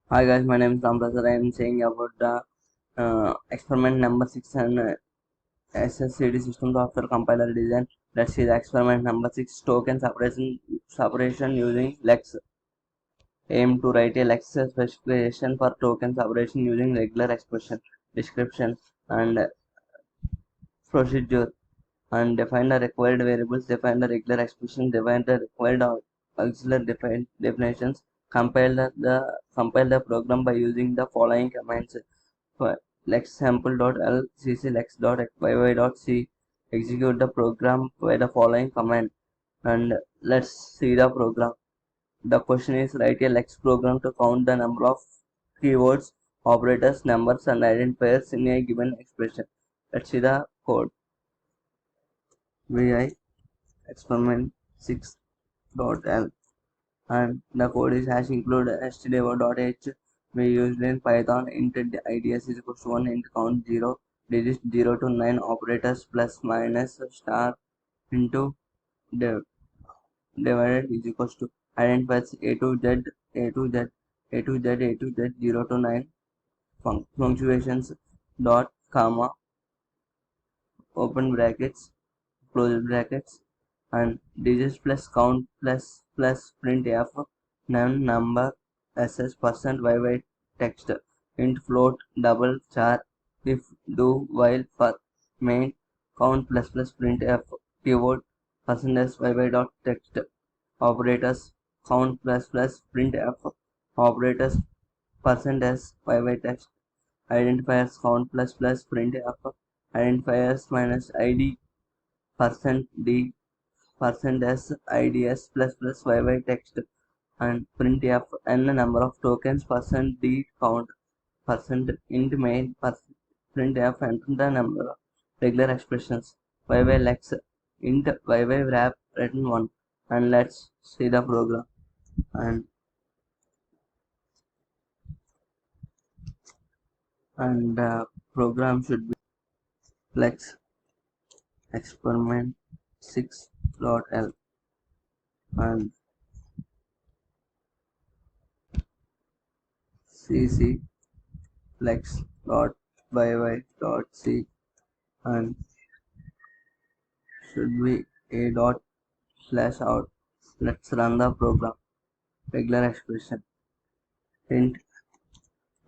Hi guys, my name is Ramprasad. I am saying about the experiment number 6 and SSCD system software compiler design. Let's see the experiment number 6, token separation using Lex. Aim to write a Lex specification for token separation using regular expression, description, and procedure, and define the required variables, define the regular expression, define the required auxiliary definitions, compile the program by using the following commands: lex sample.l cc execute the program by the following command, and let's see the program. The question is, write a lex program to count the number of keywords, operators, numbers, and identifiers in a given expression. Let's see the code. vi experiment 6.l, and the code is hash include stdio.h. We used in Python. Int IDS is equals to 1, int count 0, digits 0 to 9, operators plus minus star into div, divided is equals to identifiers a to z, a to z, a to z, a to z, 0 to 9, punctuations, dot, comma, open brackets, close brackets, and digits plus count plus printf none number ss percent yy text int float double char if do while for main count plus printf keyword percent s yy dot text operators count plus printf operators percent s yy text identifiers count plus printf identifiers minus id percent d percent s ids plus yy text, and printf n number of tokens percent d count percent int main printf enter the number of regular expressions yy lex int yy wrap written 1, and let's see the program. And the program should be lex experiment 6.l, and cc lex dot yy dot c, and should be a dot slash out. Let's run the program. Regular expression int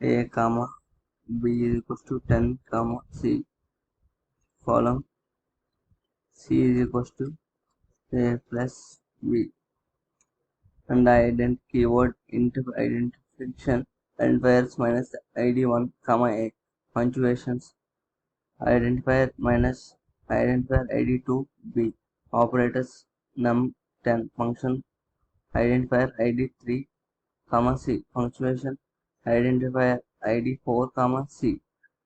a comma b is equals to 10 comma c, column c is equals to a plus b, and the ident keyword into identification identifiers minus id1 comma a, punctuations identifier minus identifier id2 b, operators num10 function identifier id3 comma c, punctuation identifier id4 comma c,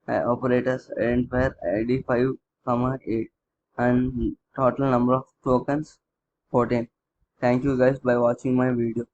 operators identifier id5 comma a, and total number of tokens 14. Thank you guys by watching my video.